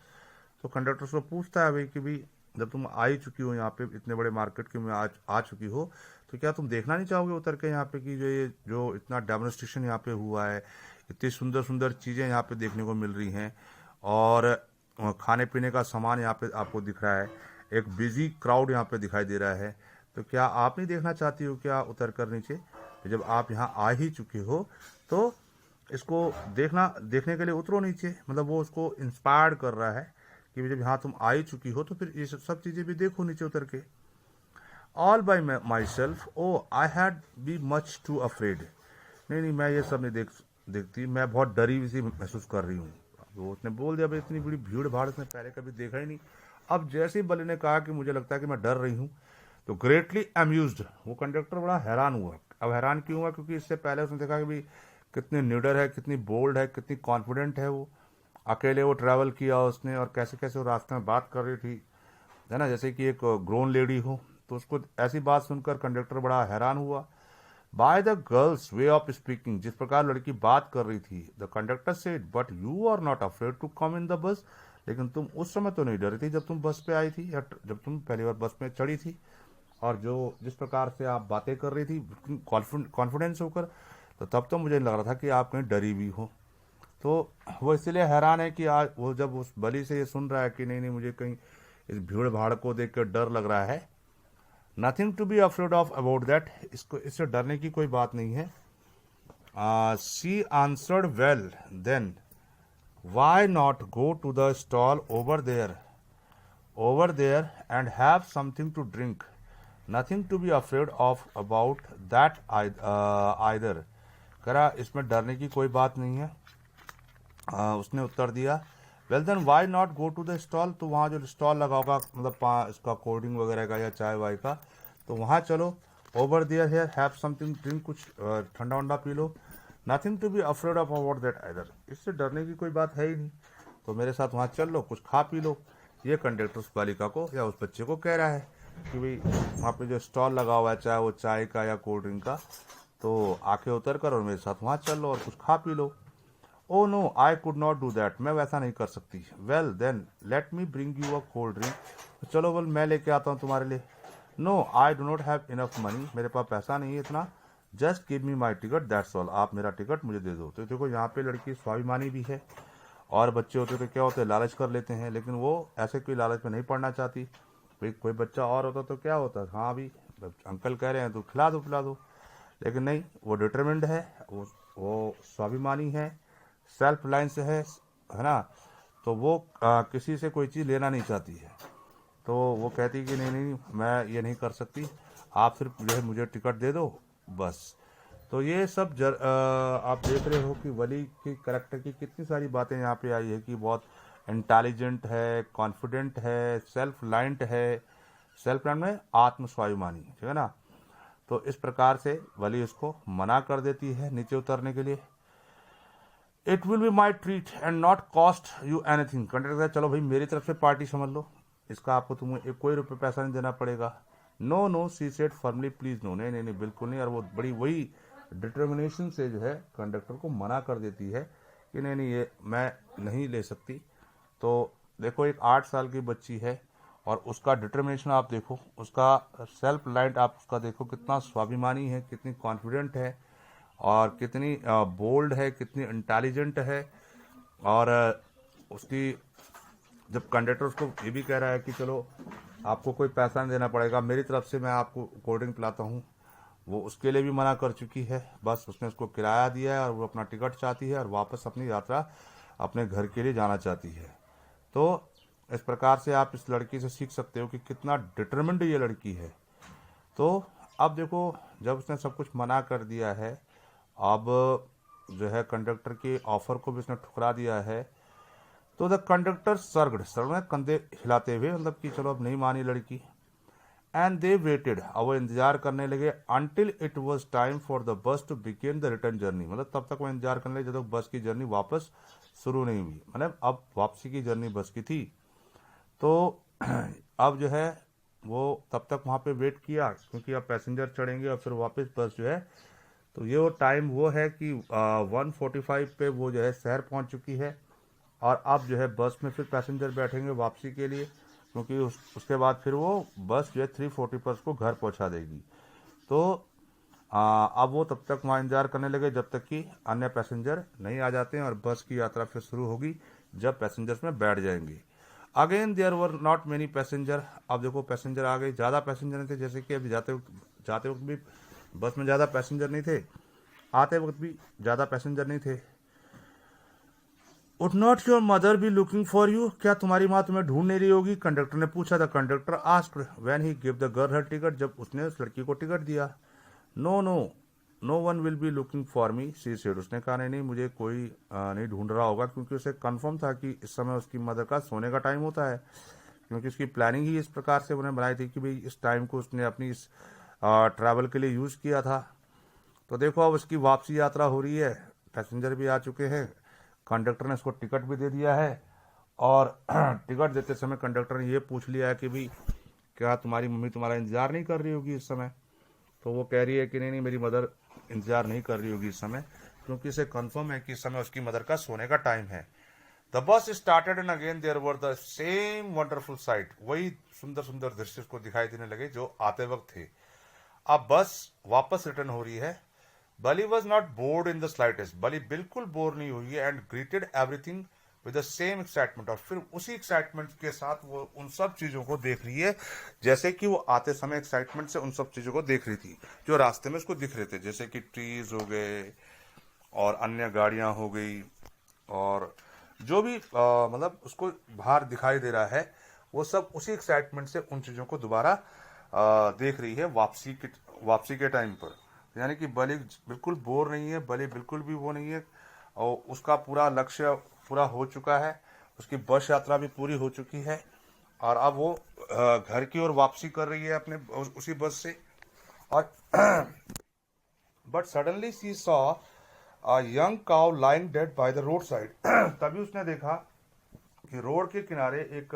तो कंडक्टर उसको पूछता है भाई कि भाई जब तुम आ ही चुकी हो यहाँ पे, इतने बड़े मार्केट के में आज आ चुकी हो, तो क्या तुम देखना नहीं चाहोगे उतर के यहाँ पे कि जो इतना डेमोन्स्ट्रेशन यहाँ पे हुआ है, इतनी सुंदर सुंदर चीज़ें यहाँ पे देखने को मिल रही हैं, और खाने पीने का सामान यहाँ पे आपको दिख रहा है, एक बिजी क्राउड यहाँ पे दिखाई दे रहा है, तो क्या आप नहीं देखना चाहती हो क्या उतर कर नीचे? तो जब आप यहाँ आ ही चुके हो तो इसको देखने के लिए उतरो नीचे। मतलब वो उसको इंस्पायर्ड कर रहा है कि जब यहाँ तुम आ ही चुकी हो तो फिर ये सब चीज़ें भी देखो नीचे उतर के। All by myself, oh I had be much too afraid. नहीं नहीं, मैं ये सब नहीं देखती, मैं बहुत डरी हुई सी महसूस कर रही हूँ। वो उसने बोल दिया, भाई इतनी बड़ी भीड़ भाड़ इसने पहले कभी देखा ही नहीं। अब जैसे ही बली ने कहा कि मुझे लगता है कि मैं डर रही हूँ, तो ग्रेटली अम्यूज्ड, वो कंडक्टर बड़ा हैरान हुआ। अब हैरान क्यों हुआ? क्योंकि इससे पहले उसने देखा कि भाई कितनी निडर है, कितनी बोल्ड है, कितनी कॉन्फिडेंट है वो। अकेले वो ट्रैवल किया उसने, और कैसे कैसे वो रास्ते में बात कर रही थी, है ना, जैसे कि एक ग्रोन लेडी हो। तो उसको ऐसी बात सुनकर कंडक्टर बड़ा हैरान हुआ। By the girl's way of speaking, जिस प्रकार लड़की बात कर रही थी, the conductor said but you are not afraid to come in the bus. लेकिन तुम उस समय तो नहीं डरी थी जब तुम बस पे आई थी, या जब तुम पहली बार बस में चढ़ी थी, और जिस प्रकार से आप बातें कर रही थी कॉन्फिडेंस होकर, तो तब तो मुझे लग रहा था कि आप कहीं डरी हुई हो। तो वो इसलिए हैरान है कि आज वो जब उस बलि से ये सुन रहा है कि नहीं नहीं, मुझे कहीं इस भीड़ भाड़ को देख कर डर लग रहा है। Nothing to be afraid of about that, इससे डरने की कोई बात नहीं है। She answered well then why not go to the stall over there and have something to drink. Nothing to be afraid of about that either. करा इसमें डरने की कोई बात नहीं है। उसने उत्तर दिया, well then why not go to the stall, तो वहाँ जो स्टॉल लगा होगा, मतलब इसका कोल्ड ड्रिंक वगैरह का या चाय वाय का, तो वहाँ चलो। Over there here have something drink, कुछ ठंडा वंडा पी लो। Nothing to be afraid of about that either, इससे डरने की कोई बात है ही नहीं, तो मेरे साथ वहाँ चल लो, कुछ खा पी लो। ये कंडक्टर उस बालिका को या उस बच्चे को कह रहा है कि भाई वहाँ पे जो स्टॉल लगा हुआ है, चाहे वो चाय का या कोल्ड ड्रिंक का, तो आके उतर कर और मेरे साथ वहाँ चल लो और कुछ खा पी लो। Oh no I could not do that, मैं वैसा नहीं कर सकती। Well then let me bring you a cold drink, चलो बोल मैं लेके आता हूँ तुम्हारे लिए। No I do not have enough money, मेरे पास पैसा नहीं है इतना। Just give me my ticket that's all, आप मेरा टिकट मुझे दे दो। तो देखो यहाँ पे लड़की स्वाभिमानी भी है, और बच्चे होते तो क्या होते हैं, लालच कर लेते हैं, लेकिन वो ऐसे कोई लालच में नहीं पड़ना चाहती। कोई बच्चा और होता तो क्या होता, हाँ भी अंकल कह रहे हैं तो खिला दो पिला दो, लेकिन नहीं, वो डिटरमिन्ड है, वो स्वाभिमानी है, सेल्फ रिलायंस है ना। तो वो किसी से कोई चीज़ लेना नहीं चाहती है, तो वो कहती कि नहीं नहीं, मैं ये नहीं कर सकती, आप सिर्फ जो है मुझे टिकट दे दो बस। तो ये सब आप देख रहे हो कि वली की करेक्टर की कितनी सारी बातें यहाँ पे आई है कि बहुत इंटेलिजेंट है, कॉन्फिडेंट है, सेल्फ रिलायंट है। सेल्फ रिलायंट में आत्म स्वाभिमानी, ठीक है ना। तो इस प्रकार से वली उसको मना कर देती है नीचे उतरने के लिए। It will be my treat and not cost you anything, conductor चलो भाई मेरी तरफ से पार्टी समझ लो, इसका आपको तुम्हें कोई रुपये पैसा नहीं देना पड़ेगा। No no she said firmly, please no, नहीं नहीं नहीं बिल्कुल नहीं। और वो बड़ी वही डिटर्मिनेशन से जो है कंडक्टर को मना कर देती है कि नहीं नहीं, ये मैं नहीं ले सकती। तो देखो एक 8 साल की बच्ची है, और उसका डिटर्मिनेशन आप देखो, उसका सेल्फ रिलायंट आप उसका देखो, कितना स्वाभिमानी है, कितनी कॉन्फिडेंट है, और कितनी बोल्ड है, कितनी इंटेलिजेंट है। और उसकी जब कंडक्टर उसको ये भी कह रहा है कि चलो आपको कोई पैसा नहीं देना पड़ेगा, मेरी तरफ से मैं आपको कोल्ड ड्रिंक पिलाता हूँ, वो उसके लिए भी मना कर चुकी है। बस उसने उसको किराया दिया है और वो अपना टिकट चाहती है और वापस अपनी यात्रा अपने घर के लिए जाना चाहती है। तो इस प्रकार से आप इस लड़की से सीख सकते हो कि कितना डिटरमिन्ड ये लड़की है। तो अब देखो, जब उसने सब कुछ मना कर दिया है, अब जो है कंडक्टर के ऑफर को भी उसने ठुकरा दिया है, तो द कंडक्टर सर्गड में कंधे हिलाते हुए, मतलब कि चलो अब नहीं मानी लड़की। एंड दे वेटेड, अब वो इंतजार करने लगे, until it was time for the bus to begin the return journey, मतलब तब तक वो इंतजार करने लगे जब तक बस की जर्नी वापस शुरू नहीं हुई, मतलब अब वापसी की जर्नी बस की थी। तो अब जो है वो तब तक वहाँ पे वेट किया, क्योंकि अब पैसेंजर चढ़ेंगे और फिर वापस बस जो है तो ये वो टाइम वो है कि 1:45 पे वो जो है शहर पहुंच चुकी है। और अब जो है बस में फिर पैसेंजर बैठेंगे वापसी के लिए, क्योंकि उसके बाद फिर वो बस जो है 3:40 पर उसको घर पहुंचा देगी। तो अब वो तब तक वहाँ इंतजार करने लगे जब तक कि अन्य पैसेंजर नहीं आ जाते हैं, और बस की यात्रा फिर शुरू होगी जब पैसेंजर्स में बैठ जाएंगे। Again there were not many passenger. अब देखो पैसेंजर आ गए, ज़्यादा पैसेंजर नहीं थे, जैसे कि अभी जाते वक्त भी बस में ज़्यादा पैसेंजर नहीं थे, आते वक्त भी ज़्यादा पैसेंजर नहीं थे। Would not your mother B looking for you, क्या तुम्हारी माँ तुम्हें ढूंढ नहीं रही होगी? कंडक्टर ने पूछा था। Conductor asked when he give the girl her ticket, जब उसने उस लड़की को टिकट दिया। No no no one will be looking for me, she said, उसने कहा नहीं नहीं मुझे कोई नहीं ढूंढ रहा होगा, क्योंकि उसे कंफर्म था कि इस समय उसकी मदर का सोने का टाइम होता है, क्योंकि उसकी प्लानिंग ही इस प्रकार से उन्हें बनाई थी कि भाई इस टाइम को उसने अपनी इस ट्रैवल के लिए यूज़ किया था। तो देखो अब उसकी वापसी यात्रा हो रही है, पैसेंजर भी आ चुके हैं, कंडक्टर ने उसको टिकट भी दे दिया है। और टिकट देते समय कंडक्टर ने ये पूछ लिया है कि भाई क्या तुम्हारी मम्मी तुम्हारा इंतजार नहीं कर रही होगी इस समय? तो वो कह रही है कि नहीं नहीं मेरी मदर इंतजार नहीं कर रही होगी इस समय, क्योंकि इसे कंफर्म है कि इस समय उसकी मदर का सोने का टाइम है। The bus started and again there were the same wonderful sight, वही सुंदर सुंदर दृश्य उसको दिखाई देने लगे जो आते वक्त थे। अब बस वापस रिटर्न हो रही है। Valli was not bored in the slightest, Valli बिल्कुल बोर नहीं हुई है, and greeted everything with the same excitement, और फिर उसी एक्साइटमेंट के साथ वो उन सब चीज़ों को देख रही है जैसे कि वो आते समय एक्साइटमेंट से उन सब चीज़ों को देख रही थी जो रास्ते में उसको दिख रहे थे, जैसे कि ट्रीज हो गए और अन्य गाड़ियां हो गई, और जो भी मतलब उसको बाहर दिखाई दे रहा है वो सब उसी एक्साइटमेंट से उन चीज़ों को दोबारा देख रही है वापसी के टाइम पर। यानी कि बलि बिल्कुल बोर नहीं है, बलि बिल्कुल भी वो नहीं है, और उसका पूरा लक्ष्य पूरा हो चुका है, उसकी बस यात्रा भी पूरी हो चुकी है, और अब वो घर की ओर वापसी कर रही है अपने उसी बस से। और but suddenly she saw a young cow lying dead by the road side. तभी उसने देखा कि रोड के किनारे एक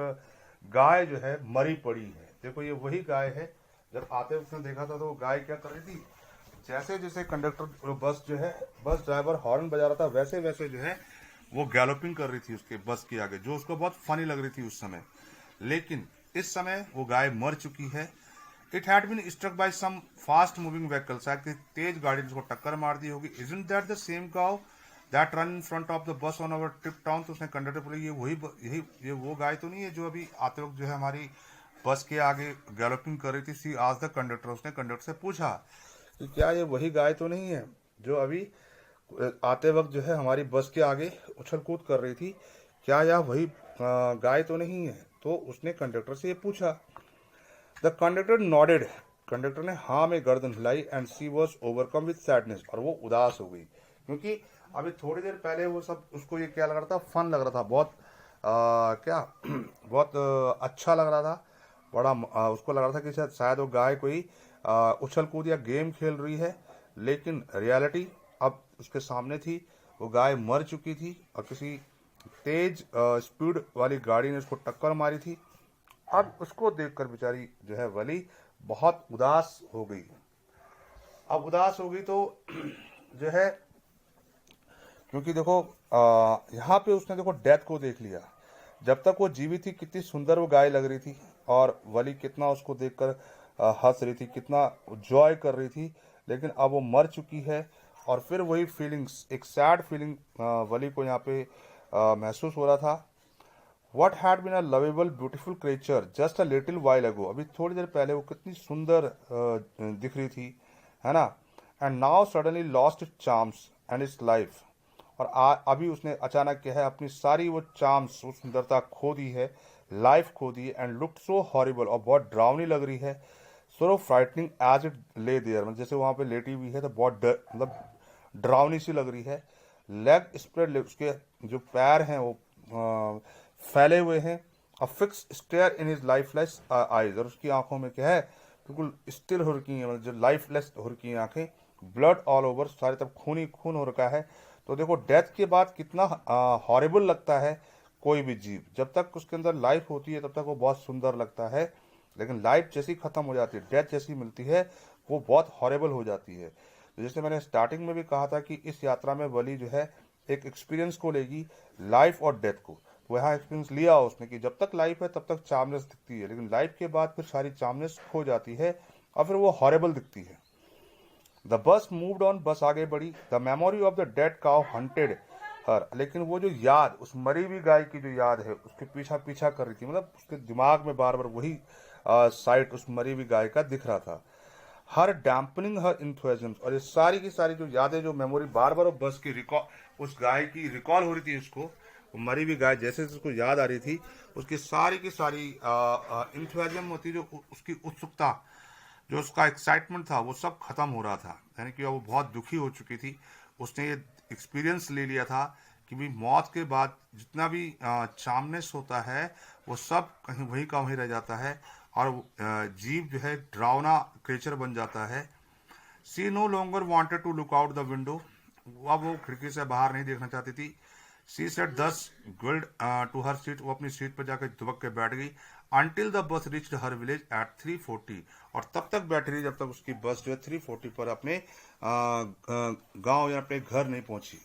गाय जो है मरी पड़ी है। देखो ये वही गाय है, जब आते उसने देखा था तो वो गाय क्या कर रही थी, जैसे जैसे कंडक्टर बस जो है बस ड्राइवर हॉर्न बजा रहा था वैसे वैसे जो है वो गैलोपिंग कर रही थी उसके बस के आगे, जो उसको बहुत फनी लग रही थी उस समय। लेकिन इस समय वो गाय मर चुकी है। It had been struck by some fast moving vehicle, शायद किसी तेज गाड़ी ने उसको टक्कर मार दी होगी। Isn't that the same cow that run in front of the bus on our trip town, तो उसने कंडक्टर बोला ये वो गाय तो नहीं है जो अभी आते वक्त जो है हमारी बस के आगे गैलोपिंग कर रही थी? सी आज द कंडक्टर, उसने कंडक्टर से पूछा कि क्या ये वही गाय तो नहीं है जो अभी आते वक्त जो है हमारी बस के आगे उछल कूद कर रही थी? क्या यह वही गाय तो नहीं है? तो उसने कंडक्टर से ये पूछा। द कंडक्टर नॉडेड, कंडक्टर ने हाँ में गर्दन हिलाई, and she was overcome with sadness, और वो उदास हो गई, क्योंकि अभी थोड़ी देर पहले वो सब उसको ये क्या लग रहा था, फन लग रहा था, बहुत क्या बहुत अच्छा लग रहा था, बड़ा उसको लग रहा था कि शायद वो गाय कोई उछल कूद या गेम खेल रही है। लेकिन रियलिटी अब उसके सामने थी, वो गाय मर चुकी थी और किसी तेज स्पीड वाली गाड़ी ने उसको टक्कर मारी थी। अब उसको देखकर बेचारी जो है वली बहुत उदास हो गई। अब उदास हो गई तो जो है, क्योंकि देखो यहाँ पे उसने देखो डेथ को देख लिया। जब तक वो जीवित थी कितनी सुंदर वो गाय लग रही थी, और वली कितना उसको देखकर हंस रही थी, कितना जॉय कर रही थी। लेकिन अब वो मर चुकी है, और फिर वही फीलिंग्स, एक सैड फीलिंग वली को यहाँ पे महसूस हो रहा था। What had been a lovable beautiful creature just a little while ago, अभी थोड़ी देर पहले वो कितनी सुंदर दिख रही थी, है ना? And now suddenly lost its charms and it's life, और अभी उसने अचानक क्या है अपनी सारी वो चार्म्स, वो सुंदरता खो दी है, लाइफ खो दी है। एंड लुक्ड सो हॉरिबल, और बहुत ड्रावनी लग रही है। So frightening as it lay there, मतलब जैसे वहां पे लेटी हुई है तो बहुत मतलब ड्रावनी सी लग रही है। लेग स्प्रेड, उसके जो पैर हैं वो फैले हुए हैं। A fix stare in his lifeless eyes, और उसकी आंखों में क्या है, बिल्कुल स्टिल हो रखी है, मतलब जो लाइफलेस हो रखी है आंखें। ब्लड ऑल ओवर, सारी तरफ खून ही खून हो रखा है। तो देखो डेथ के बाद कितना हॉरिबल लगता है कोई भी जीव। जब तक उसके अंदर लाइफ होती है तब तक वो बहुत सुंदर लगता है, लेकिन लाइफ जैसी खत्म हो जाती है, डेथ जैसी मिलती है, वो बहुत हॉरिबल हो जाती है। जैसे मैंने स्टार्टिंग में भी कहा था कि इस यात्रा में वली जो है एक एक्सपीरियंस को लेगी, लाइफ और डेथ को। वो यहाँ एक्सपीरियंस लिया उसने कि जब तक लाइफ है तब तक चार्मनेस दिखती है, लेकिन लाइफ के बाद फिर सारी चार्मनेस खो जाती है और फिर वो हॉरेबल दिखती है। द बस मूव्ड ऑन, बस आगे बढ़ी। The memory of the dead cow haunted her, लेकिन वो जो याद, उस मरी हुई गाय की जो याद है उसके पीछा पीछा कर रही थी, मतलब उसके दिमाग में बार बार वही साइट उस मरी हुई गाय का दिख रहा था। हर डैम्पनिंग हर इंथुजियाज्म, और ये सारी की सारी जो यादें, जो मेमोरी बार बार बस की रिकॉल, उस गाय की रिकॉल हो रही थी उसको, वो मरी हुई गाय जैसे उसको याद आ रही थी, उसकी सारी की सारी इंथुजियाज्म होती, जो उसकी उत्सुकता, जो उसका एक्साइटमेंट था, वो सब खत्म हो रहा था। यानी कि वो बहुत दुखी हो चुकी थी। उसने ये एक्सपीरियंस ले लिया था कि भी मौत के बाद जितना भी चामनेस होता है वो सब कहीं वहीं का वहीं रह जाता है, और जीव जो है डरावना क्रिएचर बन जाता है। She no longer wanted to look out the window, अब वो खिड़की से बाहर नहीं देखना चाहती थी। सी सेट दस ग्विल्ड टू हर सीट, वो अपनी सीट पर जाकर दुबक के बैठ गई। Until the bus reached her village at 3:40, और तब तक बैठी रही जब तक उसकी बस जो है 3:40 पर अपने गांव या अपने घर नहीं पहुंची।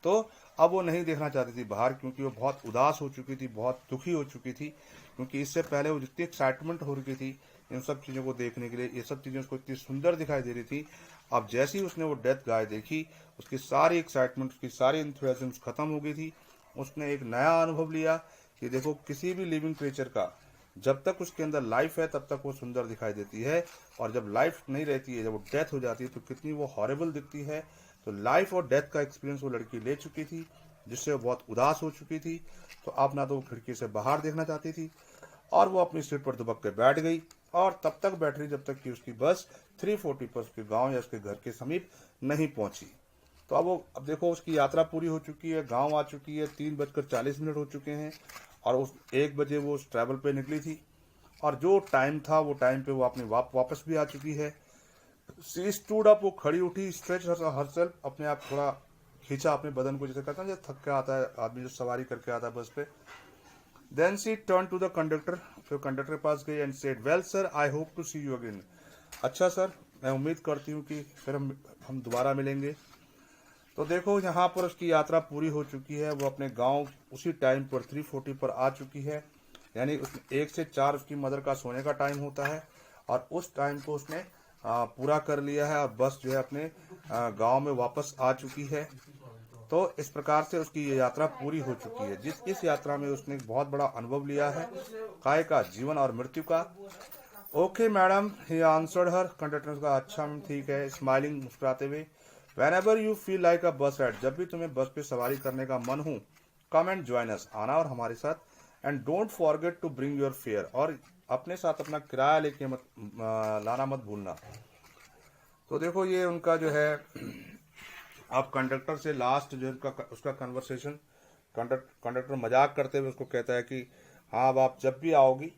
तो अब वो नहीं देखना चाहती थी बाहर, क्योंकि वो बहुत उदास हो चुकी थी, बहुत दुखी हो चुकी थी, क्योंकि इससे पहले वो जितनी एक्साइटमेंट हो रही थी इन सब चीज़ों को देखने के लिए, ये सब चीज़ें उसको इतनी सुंदर दिखाई दे रही थी। अब जैसे ही उसने वो डेथ गाय देखी, उसकी सारी एक्साइटमेंट, उसकी सारी इंथुजियाज्म खत्म हो गई थी। उसने एक नया अनुभव लिया कि देखो, किसी भी लिविंग क्रिएचर का जब तक उसके अंदर लाइफ है तब तक वो सुंदर दिखाई देती है, और जब लाइफ नहीं रहती है, जब वो डेथ हो जाती है, तो कितनी वो हॉरेबल दिखती है। तो लाइफ और डेथ का एक्सपीरियंस वो लड़की ले चुकी थी, जिससे वो बहुत उदास हो चुकी थी। तो अब ना तो वो खिड़की से बाहर देखना चाहती थी, और वो अपनी सीट पर दुबक के बैठ गई, और तब तक बैठ रही जब तक कि उसकी बस 3:40 पर उसके गांव या उसके घर के समीप नहीं पहुंची। तो अब देखो, उसकी यात्रा पूरी हो चुकी है, गांव आ चुकी है, 3:40 हो चुके हैं, और उस 1 बजे वो उस ट्रैवल पे निकली थी, और जो टाइम था वो टाइम पे वो अपनी वापस भी आ चुकी है। सी स्टूड अप, वो खड़ी उठी, स्ट्रेच हरसेल्फ, अपने आप थोड़ा खींचा अपने बदन को, जैसे कहता है जैसे थक के आता है आदमी जो सवारी करके आता है बस पे। Then she turn to the conductor, फिर कंडक्टर के पास गई and said, well sir, I hope to see you again. अच्छा सर, मैं उम्मीद करती हूँ कि फिर हम दोबारा मिलेंगे। तो देखो, यहाँ पर उसकी यात्रा पूरी हो चुकी है, वो अपने गांव उसी टाइम पर 3:40 पर आ चुकी है। यानी उसने 1 से 4 उसकी मदर का सोने का टाइम होता है, और उस टाइम को उसने पूरा कर लिया है, और बस जो है अपने गांव में वापस आ चुकी है। तो इस प्रकार से उसकी ये यात्रा पूरी हो चुकी है। इस यात्रा में उसने एक बहुत बड़ा अनुभव लिया है, काय का, जीवन और मृत्यु का। Okay madam, he answered her, conductor का अच्छा ठीक है, स्माइलिंग, मुस्कुराते हुए। When ever you feel like अ बस राइड, जब भी तुम्हें बस पे सवारी करने का मन हो, कम एंड ज्वाइन अस, आना और हमारे साथ। And don't forget to bring your fare, और अपने साथ अपना किराया लेके मत लाना मत भूलना। तो देखो, ये उनका जो है, अब कंडक्टर से लास्ट जो उसका कन्वर्सेशन, कंडक्टर मजाक करते हुए उसको कहता है कि हाँ, अब आप जब भी आओगी,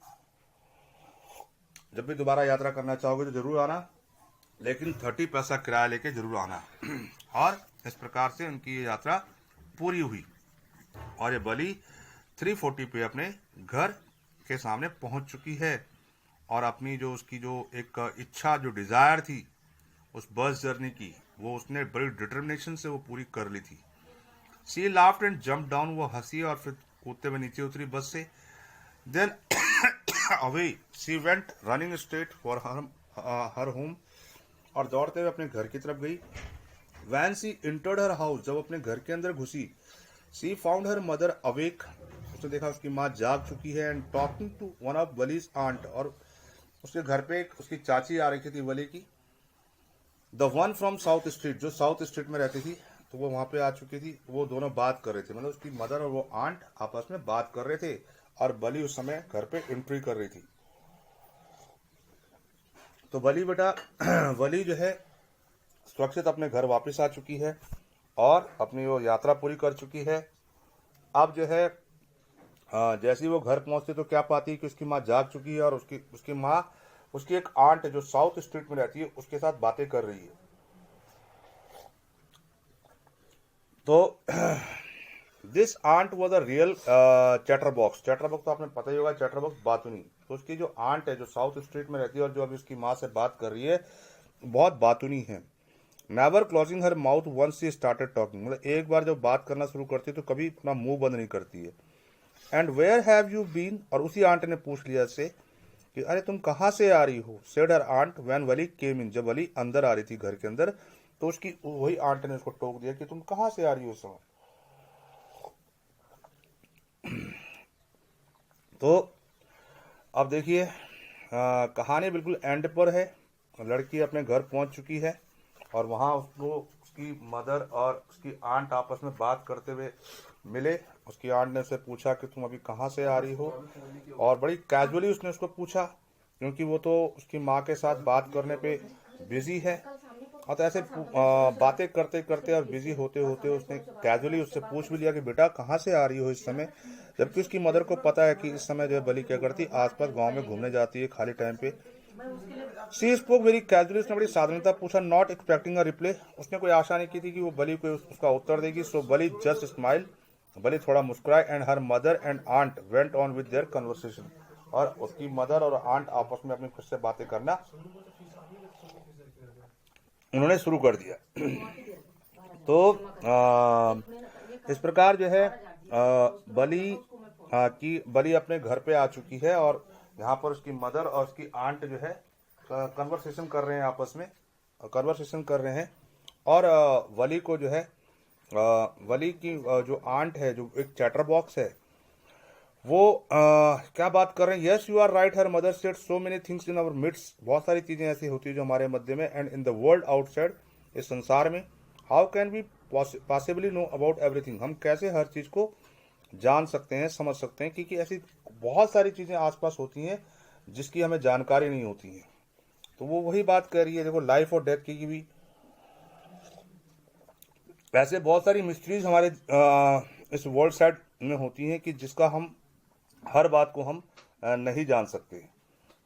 जब भी दोबारा यात्रा करना चाहोगे तो जरूर आना, लेकिन 30 पैसा किराया लेके जरूर आना। और इस प्रकार से उनकी ये यात्रा पूरी हुई, और ये बलि 3:40 पे अपने घर के सामने पहुंच चुकी है, और अपनी जो उसकी जो एक इच्छा, जो डिजायर थी उस बस जर्नी की, वो उसने बड़ी डिटर्मिनेशन से वो पूरी कर ली थी। सी लाफ्ड एंड जंप डाउन, वो हंसी और फिर कूदते हुए नीचे उतरी बस से। Then away she went running straight for her home, और दौड़ते हुए अपने घर की तरफ गई। When she entered her house, जब अपने घर के अंदर घुसी, she found her mother awake, उसने देखा उसकी माँ जाग चुकी है, and talking to one of Valli's aunt, और उसके घर पे उसकी चाची आ रही थी वली की, the one from south street, जो साउथ स्ट्रीट में रहती थी, तो वो वहां पे आ चुकी थी। वो दोनों बात कर रहे थे, मतलब उसकी मदर और वो आंट आपस में बात कर रहे थे, और बली उस समय घर पे एंट्री कर रही थी। तो बली बेटा वली जो है सुरक्षित अपने घर वापस आ चुकी है, और अपनी वो यात्रा पूरी कर चुकी है। अब जो है जैसे ही वो घर पहुंचती तो क्या पाती कि उसकी माँ जाग चुकी है, और उसकी माँ, उसकी एक आंट है जो साउथ स्ट्रीट में रहती है, उसके साथ बातें कर रही है। तो this aunt was a real chatter box तो आपने पता ही होगा, चैटर बॉक्स बातूनी। तो उसकी जो आंट है जो साउथ स्ट्रीट में रहती है, और जो अभी उसकी माँ से बात कर रही है, बहुत बातूनी है। Never closing her mouth once she started talking, मतलब एक बार जब बात करना शुरू करती है तो कभी अपना मुंह बंद नहीं करती है। And where have you been, और उसी आंट ने पूछ लिया से कि अरे तुम कहाँ से आ रही हो। सेड हर आंट व्हेन वली केम इन, जब वली अंदर आ रही थी घर के अंदर, तो उसकी वही आंट ने उसको टोक दिया कि तुम कहाँ से आ रही हो उस समय। तो अब देखिए कहानी बिल्कुल एंड पर है। लड़की अपने घर पहुंच चुकी है और वहां उसको उसकी मदर और उसकी आंट आपस में बात करते हुए मिले। उसकी आंट ने उससे पूछा कि तुम अभी कहाँ से आ रही हो, और बड़ी कैजुअली उसने उसको पूछा क्योंकि वो तो उसकी माँ के साथ बात करने पे बिजी है। और तो ऐसे बातें करते करते और बिजी होते होते उसने कैजुअली उससे पूछ भी लिया कि बेटा कहाँ से आ रही हो इस समय, जबकि उसकी मदर को पता है कि इस समय जो है बली क्या करती, आसपास गांव में घूमने जाती है खाली टाइम पे। सी स्पोक वेरी कैजुअली, उसने बड़ी साधारणता पूछा, नॉट एक्सपेक्टिंग अ रिप्लाई। उसने कोई आशा नहीं की थी कि वो बली को उसका उत्तर देगी। सो बली जस्ट स्माइल, बली थोड़ा मुस्कुराए। And her mother and aunt went on with their conversation, और उसकी मदर और आंट आपस में अपनी खुद से बातें करना उन्होंने शुरू कर दिया। तो इस प्रकार जो है बली अपने घर पे आ चुकी है, और यहाँ पर उसकी मदर और उसकी आंट जो है कन्वर्सेशन कर रहे हैं, आपस में कन्वर्सेशन कर रहे हैं। और वली को जो है वली की जो आंट है, जो एक चैटर बॉक्स है, वो क्या बात कर रहे हैं। Yes you are right, her mother said so many things in our midst, बहुत सारी चीजें ऐसी होती है जो हमारे मध्य में, and in the world outside, इस संसार में। How can we possibly know about everything, हम कैसे हर चीज को जान सकते हैं, समझ सकते हैं, क्योंकि ऐसी बहुत सारी चीजें आसपास होती हैं जिसकी हमें जानकारी नहीं होती है। तो वो वही बात कर रही है, देखो लाइफ और डेथ की भी ऐसे बहुत सारी मिस्ट्रीज हमारे इस वर्ल्ड साइड में होती हैं कि जिसका हम हर बात को हम नहीं जान सकते,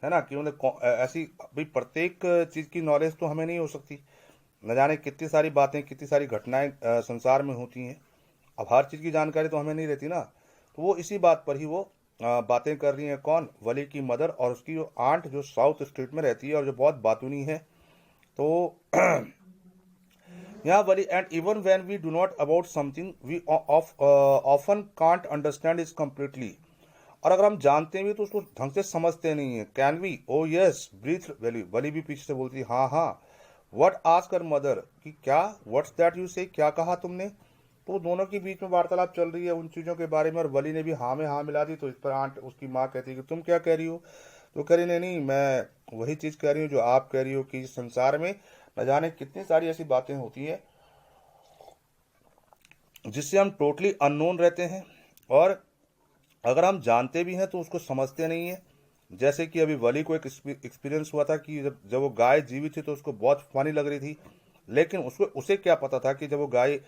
है ना। कि मतलब ऐसी भाई प्रत्येक चीज की नॉलेज तो हमें नहीं हो सकती, न जाने कितनी सारी बातें, कितनी सारी घटनाएं संसार में होती हैं। अब हर चीज की जानकारी तो हमें नहीं रहती ना। तो वो इसी बात पर ही वो बातें कर रही हैं, कौन, वली की मदर और उसकी जो आंट, जो साउथ स्टेट में रहती है और जो बहुत बातूनी है। तो यहाँ Valli, and even when we do not about something we often can't understand is completely, और अगर हम जानते भी तो उसको ढंग से समझते नहीं है। Can we, oh yes breathe Valli, Valli भी पीछे से बोलती है हाँ हाँ। व्हाट आस्क हर मदर, कि क्या, व्हाट्स दैट यू से, क्या कहा तुमने। तो दोनों के बीच में वार्तालाप चल रही है उन चीजों के बारे में, और वली ने भी हाँ में हाँ मिला दी। तो इस पर आंट, उसकी माँ कहती है कि तुम क्या कह रही हो। तो कह रही नहीं नहीं, मैं वही चीज कह रही हूँ जो आप कह रही हो, कि इस संसार में न जाने कितनी सारी ऐसी बातें होती है जिससे हम टोटली अननोन रहते हैं, और अगर हम जानते भी हैं तो उसको समझते नहीं है। जैसे कि अभी वली को एक एक्सपीरियंस हुआ था कि जब जब वो गाय जीवित थी तो उसको बहुत फनी लग रही थी, लेकिन उसको उसे क्या पता था कि जब वो गाय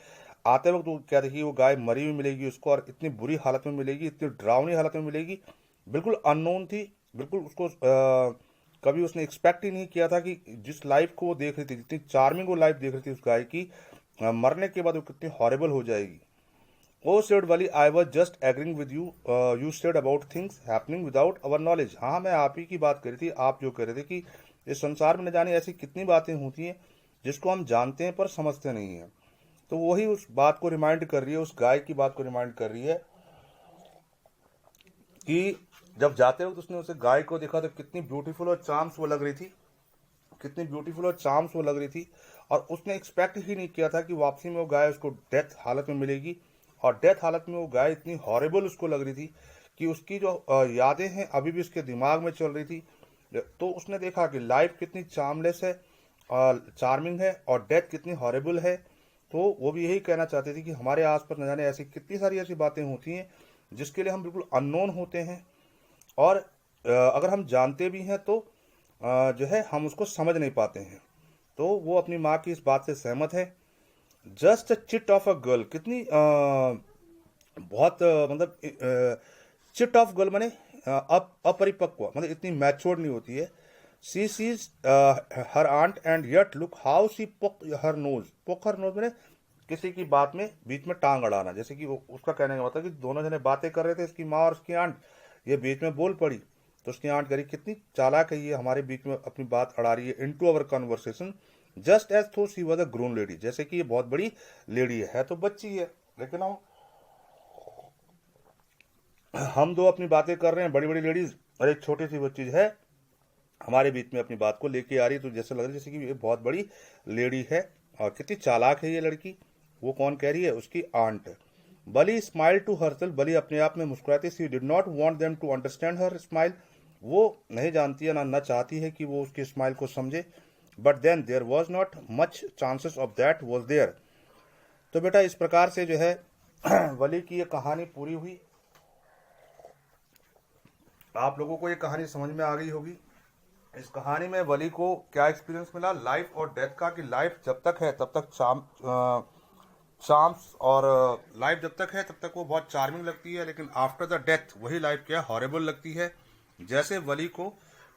आते वक्त वो क्या देखी, वो गाय मरी हुई मिलेगी उसको, और इतनी बुरी हालत में मिलेगी, इतनी डरावनी हालत में मिलेगी, बिल्कुल अननोन थी। बिल्कुल उसको कभी उसने एक्सपेक्ट ही नहीं किया था कि जिस लाइफ को वो देख रही थी, जितनी चार्मिंग वो लाइफ देख रही थी उस गाय की, मरने के बाद वो कितनी हॉरिबल हो जाएगी। Oh said Valli, I was just agreeing with you, you said about things happening without our knowledge. हाँ, मैं आप ही की बात कर रही थी, आप जो कह रहे थे कि इस संसार में न जाने ऐसी कितनी बातें होती हैं जिसको हम जानते हैं पर समझते नहीं हैं। तो वही उस बात को रिमाइंड कर रही है, उस गाय की बात को रिमाइंड कर रही है कि जब जाते वक्त उसने उसे गाय को देखा तो कितनी ब्यूटीफुल और चार्म्स वो लग रही थी, कितनी ब्यूटीफुल और चार्म्स वो लग रही थी। और उसने एक्सपेक्ट ही नहीं किया था कि वापसी में वो गाय उसको डेथ हालत में मिलेगी, और डेथ हालत में वो गाय इतनी हॉरिबल उसको लग रही थी कि उसकी जो यादें हैं अभी भी उसके दिमाग में चल रही थी। तो उसने देखा कि लाइफ कितनी चार्मलेस है और चार्मिंग है, और डेथ कितनी हॉरिबल है। तो वो भी यही कहना चाहती थी कि हमारे आसपास न जाने ऐसी कितनी सारी ऐसी बातें होती हैं जिसके लिए हम बिल्कुल अननोन होते हैं, और अगर हम जानते भी हैं तो जो है हम उसको समझ नहीं पाते हैं। तो वो अपनी माँ की इस बात से सहमत है। Just a chit of a girl, कितनी बहुत मतलब चिट ऑफ गर्ल माने अपरिपक्व, मतलब इतनी मैच्योर्ड नहीं होती है। She sees her aunt and yet look how she poke her knows, पोक हर नोज मैंने किसी की बात में बीच में टांग अड़ाना। जैसे कि उसका कहने का मतलब कि दोनों जने बातें कर रहे थे, इसकी माँ और उसकी आंट, ये बीच में बोल पड़ी। तो उसकी आंट करी, कितनी चालाक है ये, हमारे बीच में अपनी बात अड़ा रही है, इनटू अवर कन्वर्सेशन, जस्ट एज थो she was a grown lady, जैसे कि ये बहुत बड़ी लेडी है तो बच्ची है। लेकिन हम दो अपनी बातें कर रहे हैं, बड़ी बड़ी लेडीज, और एक छोटी सी बच्ची है हमारे बीच में अपनी बात को लेके आ रही है, तो जैसे लग रहा है जैसे कि ये बहुत बड़ी लेडी है। और कितनी चालाक है ये लड़की। वो कौन कह रही है? उसकी aunt. Valli smile to herself, Valli अपने आप में मुस्कुराती, she did not want them to understand her smile, वो नहीं जानती है ना चाहती है कि वो उसके स्माइल को समझे। But then there was not much chances of that was there. तो बेटा इस प्रकार से जो है वली की ये कहानी पूरी हुई। आप लोगों को ये कहानी समझ में आ गई होगी। इस कहानी में वली को क्या एक्सपीरियंस मिला लाइफ और डेथ का, कि लाइफ जब तक है तब तक चार्म्स, और लाइफ जब तक है तब तक वो बहुत चार्मिंग लगती है, लेकिन आफ्टर द डेथ वही लाइफ क्या हॉरेबल लगती है। जैसे वली को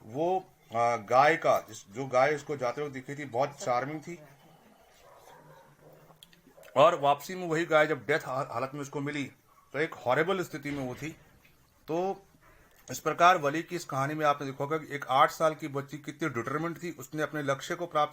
वो गाय का, जो गाय उसको जाते हुए दिखी थी बहुत चार्मिंग थी, और वापसी में वही गाय जब डेथ हालत में उसको मिली तो एक हॉरेबल स्थिति में वो थी। तो इस प्रकार वली की इस कहानी में आपने देखा होगा कि एक 8 साल की बच्ची कितनी डिटरमिन्ड थी, उसने अपने लक्ष्य को प्राप्त